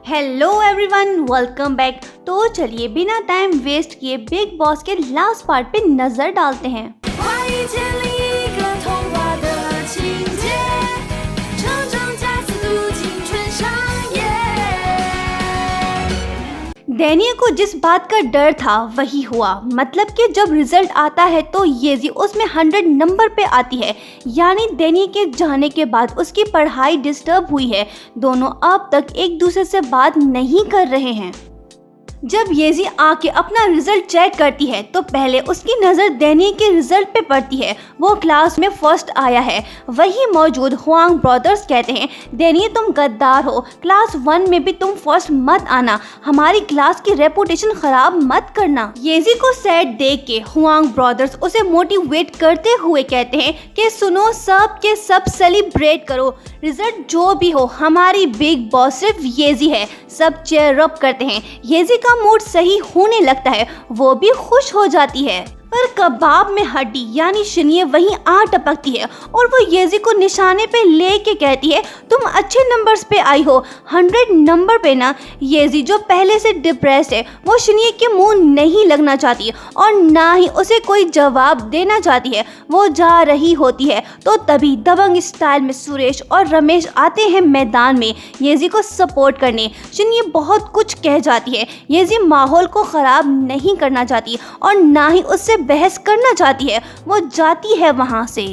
Hello everyone, welcome back. तो चलिए बिना टाइम वेस्ट किए बिग बॉस के लास्ट पार्ट पे नजर डालते हैं। डैनियल को जिस बात का डर था वही हुआ। मतलब कि जब रिजल्ट आता है तो येजी उसमें 100 नंबर पे आती है, यानी डैनियल के जाने के बाद उसकी पढ़ाई डिस्टर्ब हुई है। दोनों अब तक एक दूसरे से बात नहीं कर रहे हैं। जब येजी आके अपना रिजल्ट चेक करती है तो पहले उसकी नज़र डैनियल के रिजल्ट पे पड़ती है। वो क्लास में फर्स्ट आया है। वही मौजूद हुआंग ब्रदर्स कहते हैं, डैनियल तुम गद्दार हो, क्लास 1 में भी तुम फर्स्ट मत आना, हमारी क्लास की रेपुटेशन खराब मत करना। येजी को सैड देख के हुआंग ब्रदर्स उसे मोटिवेट करते हुए कहते हैं कि सुनो, सब के सब सेलिब्रेट करो, रिजल्ट जो भी हो हमारी बिग बॉस सिर्फ येजी है। सब चेयर अप करते हैं। येजी का मूड सही होने लगता है, वो भी खुश हो जाती है। पर कबाब में हड्डी यानी शिनिये वहीं आ टपकती है और वो येजी को निशाने पे लेके कहती है, तुम अच्छे नंबर्स पे आई हो, 100 नंबर पे ना। येजी जो पहले से डिप्रेस्ड है, वो शिनिये के मुंह नहीं लगना चाहती और ना ही उसे कोई जवाब देना चाहती है। वो जा रही होती है तो तभी दबंग स्टाइल में सुरेश और रमेश आते हैं मैदान में येजी को सपोर्ट करने। शिनिये बहुत कुछ कह जाती है। येजी माहौल को खराब नहीं करना चाहती और ना ही उससे बहस करना चाहती है। वो जाती है वहां से,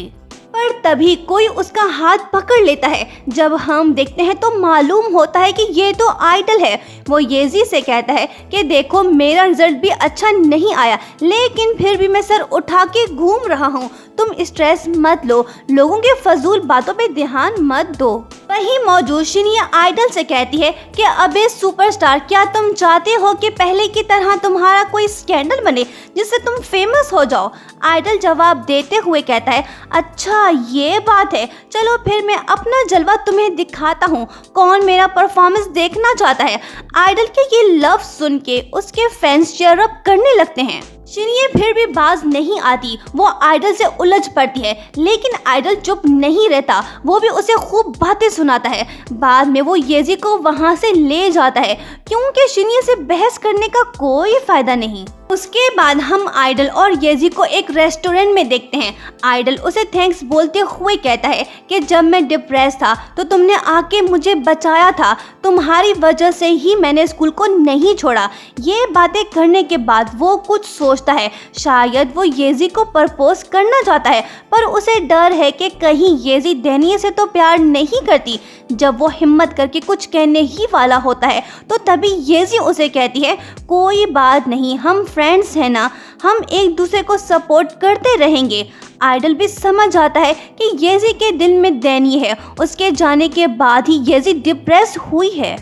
पर तभी कोई उसका हाथ पकड़ लेता है। जब हम देखते हैं तो मालूम होता है कि ये तो आइडल है। वो येजी से कहता है कि देखो, मेरा रिजल्ट भी अच्छा नहीं आया, लेकिन फिर भी मैं सर उठा के घूम रहा हूँ। तुम स्ट्रेस मत लो, लोगों के फजूल बातों पे ध्यान मत दो। वहीं मौजूद शिनिये आइडल से कहती है कि अबे सुपरस्टार, क्या तुम चाहते हो कि पहले की तरह तुम्हारा कोई स्कैंडल बने जिससे तुम फेमस हो जाओ? आइडल जवाब देते हुए कहता है, अच्छा ये बात है, चलो फिर मैं अपना जलवा तुम्हें दिखाता हूँ, कौन मेरा परफॉर्मेंस देखना चाहता है। आइडल के ये लफ्ज सुन के उसके फैंस चीयर अप करने लगते हैं। शिनिये फिर भी बाज नहीं आती, वो आइडल से उलझ पड़ती है, लेकिन आइडल चुप नहीं रहता, वो भी उसे खूब बातें सुनाता है। बाद में वो येजी को वहां से ले जाता है क्योंकि शिनिये से बहस करने का कोई फायदा नहीं। उसके बाद हम आइडल और येजी को एक रेस्टोरेंट में देखते हैं। आइडल उसे थैंक्स बोलते हुए कहता है कि जब मैं डिप्रेस था तो तुमने आके मुझे बचाया था, तुम्हारी वजह से ही मैंने स्कूल को नहीं छोड़ा। ये बातें करने के बाद वो कुछ सोचता है, शायद वो येजी को प्रपोज करना चाहता है, पर उसे डर है कि कहीं येजी डैनियल से तो प्यार नहीं करती। जब वो हिम्मत करके कुछ कहने ही वाला होता है तो तभी येजी उसे कहती है, कोई बात नहीं, हम फ्रेंड्स हैं ना, हम एक दूसरे को सपोर्ट करते रहेंगे। आइडल भी समझ आता है कि येजी के दिल में डैनियल है, उसके जाने के बाद ही येजी डिप्रेस हुई है।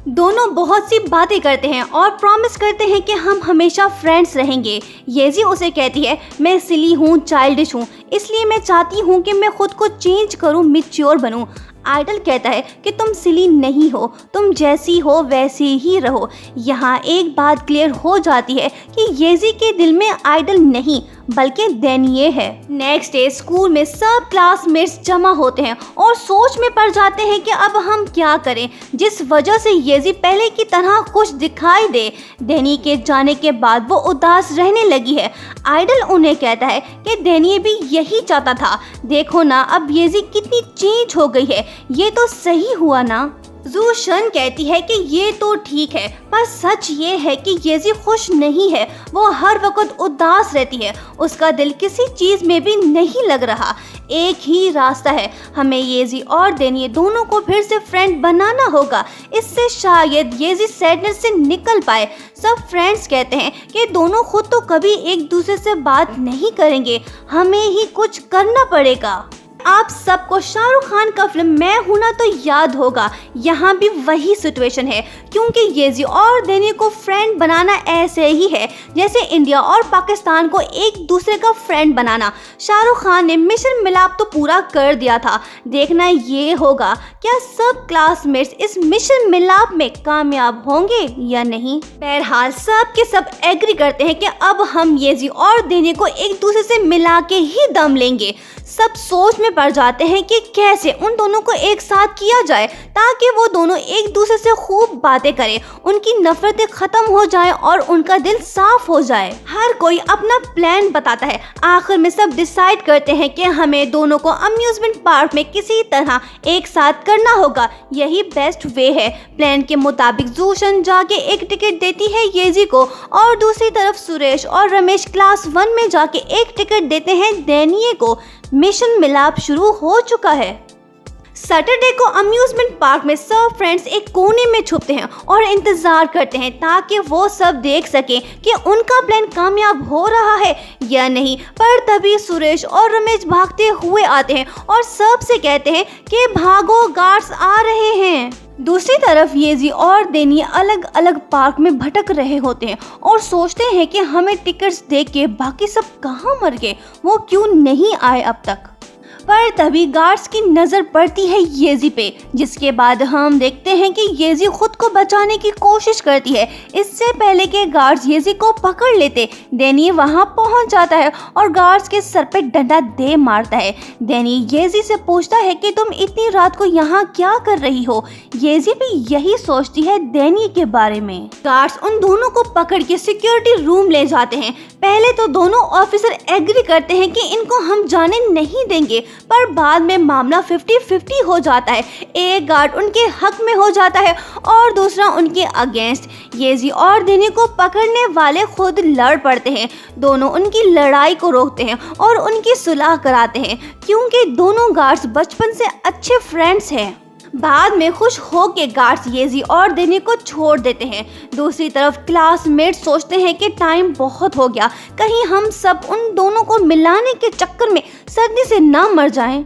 दोनों बहुत सी बातें करते हैं और प्रॉमिस करते हैं कि हम हमेशा फ्रेंड्स रहेंगे। येजी उसे कहती है, मैं सिली हूँ, चाइल्डिश हूँ, इसलिए मैं चाहती हूँ कि मैं खुद को चेंज करूँ, मैच्योर बनूँ। आइडल कहता है कि तुम सिली नहीं हो, तुम जैसी हो वैसे ही रहो। यहाँ एक बात क्लियर हो जाती है कि येजी के दिल में आइडल नहीं बल्कि डैनियल है। नेक्स्ट डे स्कूल में सब क्लासमेट्स जमा होते हैं और सोच में पड़ जाते हैं कि अब हम क्या करें, जिस वजह से येजी पहले की तरह खुश दिखाई दे। डैनियल के जाने के बाद वो उदास रहने लगी है। आइडल उन्हें कहता है कि डैनियल भी यही चाहता था, देखो ना अब येजी कितनी चेंज हो गई है, ये तो सही हुआ ना। जू शन कहती है कि ये तो ठीक है, पर सच ये है कि येजी खुश नहीं है, वो हर वक्त उदास रहती है, उसका दिल किसी चीज़ में भी नहीं लग रहा। एक ही रास्ता है, हमें येजी और डैनियल दोनों को फिर से फ्रेंड बनाना होगा, इससे शायद येजी सैडनेस से निकल पाए। सब फ्रेंड्स कहते हैं कि दोनों खुद तो कभी एक दूसरे से बात नहीं करेंगे, हमें ही कुछ करना पड़ेगा। आप सबको शाहरुख खान का फिल्म मैं हूं ना तो याद होगा। यहाँ भी वही सिचुएशन है, क्योंकि येजी और डैनियल को फ्रेंड बनाना ऐसे ही है जैसे इंडिया और पाकिस्तान को एक दूसरे का फ्रेंड बनाना। शाहरुख खान ने मिशन मिलाप तो पूरा कर दिया था, देखना ये होगा क्या सब क्लासमेट्स इस मिशन मिलाप में कामयाब होंगे या नहीं। बहरहाल सब के सब एग्री करते हैं कि अब हम येजी और डैनियल को एक दूसरे से मिला के ही दम लेंगे। सब सोच में पड़ जाते हैं कि कैसे उन दोनों को एक साथ किया जाए ताकि वो दोनों एक दूसरे से खूब बातें करें, उनकी नफरतें खत्म हो जाएं और उनका दिल साफ हो जाए। हर कोई अपना प्लान बताता है। आखिर में सब डिसाइड करते हैं कि हमें दोनों को अम्यूजमेंट पार्क में किसी तरह एक साथ करना होगा, यही बेस्ट वे है। प्लान के मुताबिक जूशन जाके एक टिकट देती है येजी को और दूसरी तरफ सुरेश और रमेश क्लास 1 में जाके एक टिकट देते हैं डेनिये को। मिशन मिलाप शुरू हो चुका है। सैटरडे को अम्यूजमेंट पार्क में सब फ्रेंड्स एक कोने में छुपते हैं और इंतजार करते हैं ताकि वो सब देख सकें कि उनका प्लान कामयाब हो रहा है या नहीं। पर तभी सुरेश और रमेश भागते हुए आते हैं और सबसे कहते हैं कि भागो, गार्ड्स आ रहे हैं। दूसरी तरफ येजी और डेनी अलग अलग पार्क में भटक रहे होते हैं और सोचते हैं कि हमें टिकट्स देख के बाकी सब कहाँ मर गए, वो क्यों नहीं आए अब तक। पर तभी गार्ड्स की नजर पड़ती है येजी पे, जिसके बाद हम देखते हैं कि येजी खुद को बचाने की कोशिश करती है। इससे पहले कि गार्ड्स येजी को पकड़ लेते, डेनी वहां पहुंच जाता है और गार्ड्स के सर पे डंडा दे मारता है। डेनी येजी से पूछता है कि तुम इतनी रात को यहाँ क्या कर रही हो। येजी भी यही सोचती है डेनी के बारे में। गार्ड्स उन दोनों को पकड़ के सिक्योरिटी रूम ले जाते हैं। पहले तो दोनों ऑफिसर एग्री करते हैं कि इनको हम जाने नहीं देंगे, पर बाद में मामला 50-50 हो जाता है। एक गार्ड उनके हक में हो जाता है और दूसरा उनके अगेंस्ट। येजी और डेनी को पकड़ने वाले खुद लड़ पड़ते हैं। दोनों उनकी लड़ाई को रोकते हैं और उनकी सुलह कराते हैं, क्योंकि दोनों गार्ड्स बचपन से अच्छे फ्रेंड्स हैं। बाद में खुश हो के गार्ड्स येजी और डेनी को छोड़ देते हैं। दूसरी तरफ क्लासमेट सोचते हैं कि टाइम बहुत हो गया, कहीं हम सब उन दोनों को मिलाने के चक्कर में सर्दी से ना मर जाएं।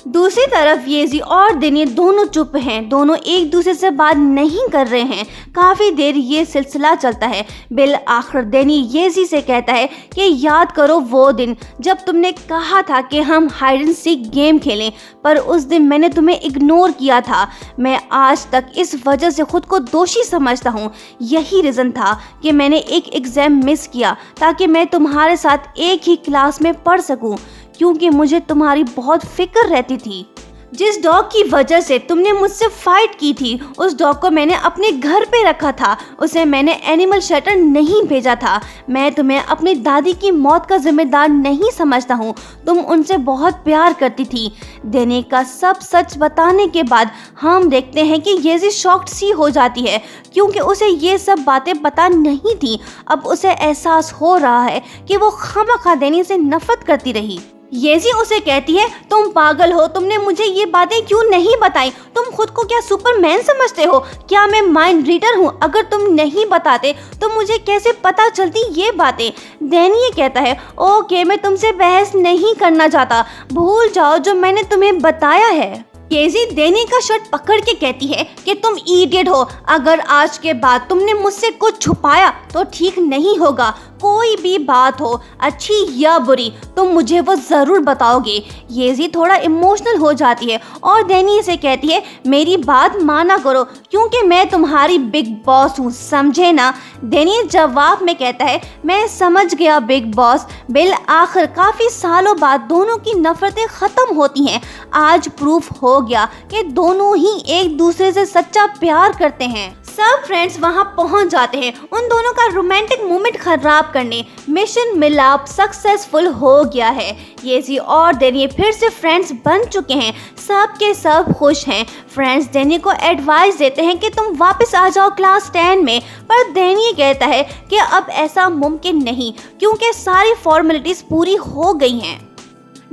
दूसरी तरफ येजी और डेनी दोनों चुप हैं, दोनों एक दूसरे से बात नहीं कर रहे हैं। काफ़ी देर ये सिलसिला चलता है। बिल आखिर डेनी येजी से कहता है कि याद करो वो दिन जब तुमने कहा था कि हम हाइड एंड सीक गेम खेलें, पर उस दिन मैंने तुम्हें इग्नोर किया था। मैं आज तक इस वजह से खुद को दोषी समझता हूँ। यही रीज़न था कि मैंने एक एग्ज़ाम मिस किया ताकि मैं तुम्हारे साथ एक ही क्लास में पढ़ सकूँ, क्योंकि मुझे तुम्हारी बहुत फिक्र रहती थी। जिस डॉग की वजह से तुमने मुझसे फाइट की थी, उस डॉग को मैंने अपने घर पे रखा था, उसे मैंने एनिमल शेल्टर नहीं भेजा था। मैं तुम्हें अपनी दादी की मौत का जिम्मेदार नहीं समझता हूँ, तुम उनसे बहुत प्यार करती थी। डेनी का सब सच बताने के बाद हम देखते हैं कि येजी शॉक्ड सी हो जाती है, क्योंकि उसे ये सब बातें पता नहीं थी। अब उसे एहसास हो रहा है कि वो खामखा डेनी से नफरत करती रही। येजी उसे कहती है, तुम पागल हो, तुमने मुझे ये बातें क्यों नहीं बताई? तुम खुद को क्या सुपरमैन समझते हो? क्या मैं माइंड रीडर हूँ? अगर तुम नहीं बताते तो मुझे कैसे पता चलती ये बातें? डेनी ये कहता है, ओके मैं तुमसे बहस नहीं करना चाहता, भूल जाओ जो मैंने तुम्हें बताया है। येजी डेनी का शर्ट पकड़ के कहती है कि तुम इडियट हो, अगर आज के बाद तुमने मुझसे कुछ छुपाया तो ठीक नहीं होगा। कोई भी बात हो, अच्छी या बुरी, तुम मुझे वो ज़रूर बताओगे। येजी थोड़ा इमोशनल हो जाती है और डेनी से कहती है, मेरी बात माना करो क्योंकि मैं तुम्हारी बिग बॉस हूँ, समझे ना? डेनी जवाब में कहता है, मैं समझ गया बिग बॉस। बिल आखिर काफ़ी सालों बाद दोनों की नफरतें ख़त्म होती हैं। आज प्रूफ हो गया कि दोनों ही एक दूसरे से सच्चा प्यार करते हैं। सब फ्रेंड्स वहां पहुंच जाते हैं उन दोनों का रोमांटिक मोमेंट खराब करने। मिशन मिलाप सक्सेसफुल हो गया है। येजी और डेनी फिर से फ्रेंड्स बन चुके हैं। सब के सब खुश हैं। फ्रेंड्स डेनी को एडवाइस देते हैं कि तुम वापस आ जाओ क्लास 10 में, पर डेनी कहता है कि अब ऐसा मुमकिन नहीं, क्योंकि सारी फॉर्मेलिटीज पूरी हो गई हैं।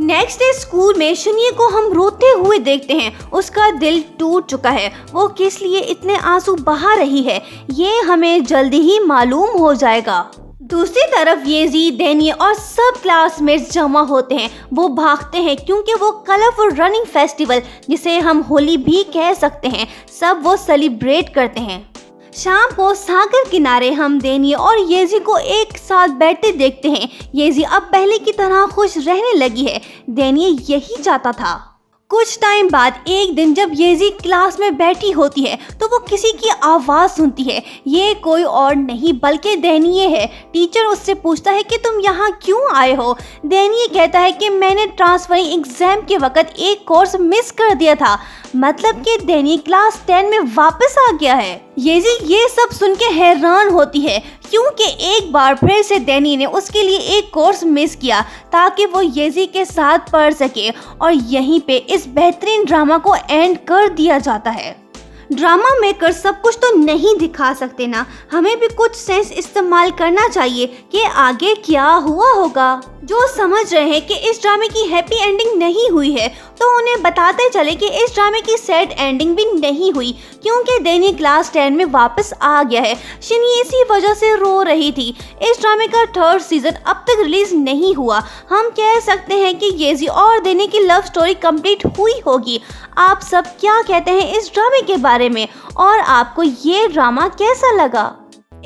नेक्स्ट डे स्कूल में शुनिए को हम रोते हुए देखते हैं। उसका दिल टूट चुका है। वो किस लिए इतने आंसू बहा रही है, ये हमें जल्दी ही मालूम हो जाएगा। दूसरी तरफ येजी, डेनी और सब क्लासमेट्स जमा होते हैं। वो भागते हैं क्योंकि वो कलरफुल रनिंग फेस्टिवल, जिसे हम होली भी कह सकते हैं, सब वो सेलिब्रेट करते हैं। शाम को सागर किनारे हम डेनी और येजी को एक साथ बैठते देखते हैं। येजी अब पहले की तरह खुश रहने लगी है। डेनी यही चाहता था। कुछ टाइम बाद एक दिन जब येजी क्लास में बैठी होती है तो वो किसी की आवाज़ सुनती है। ये कोई और नहीं बल्कि डेनिये है। टीचर उससे पूछता है कि तुम यहाँ क्यों आए हो। डेनिये कहता है कि मैंने ट्रांसफरिंग एग्जाम के वक्त एक कोर्स मिस कर दिया था, मतलब कि डेनिये क्लास 10 में वापस आ गया है। येजी ये सब सुन के हैरान होती है क्योंकि एक बार फिर से डेनी ने उसके लिए एक कोर्स मिस किया ताकि वो येजी के साथ पढ़ सके, और यहीं पे इस बेहतरीन ड्रामा को एंड कर दिया जाता है। ड्रामा मेकर सब कुछ तो नहीं दिखा सकते ना, हमें भी कुछ सेंस इस्तेमाल करना चाहिए कि आगे क्या हुआ होगा। जो समझ रहे हैं कि इस ड्रामे की हैप्पी एंडिंग नहीं हुई है तो उन्हें बताते चले कि इस ड्रामे की सैड एंडिंग भी नहीं हुई क्योंकि डेनी क्लास 10 में वापस आ गया है। शिनी इसी वजह से रो रही थी। इस ड्रामे का 3rd सीजन अब तक रिलीज नहीं हुआ। हम कह सकते हैं कि येजी और डेनी की लव स्टोरी कंप्लीट हुई होगी। आप सब क्या कहते हैं इस ड्रामे के बारे में, और आपको ये ड्रामा कैसा लगा?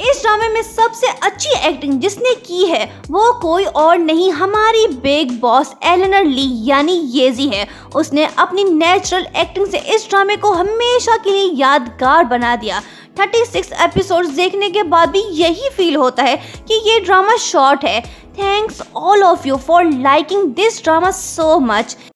इस ड्रामे में सबसे अच्छी एक्टिंग जिसने की है वो कोई और नहीं, हमारी बिग बॉस एलेनर ली यानी येजी है। उसने अपनी नेचुरल एक्टिंग से इस ड्रामे को हमेशा के लिए यादगार बना दिया। 36 एपिसोड्स देखने के बाद भी यही फील होता है कि ये ड्रामा शॉर्ट है। Thanks all of you for liking this drama so much.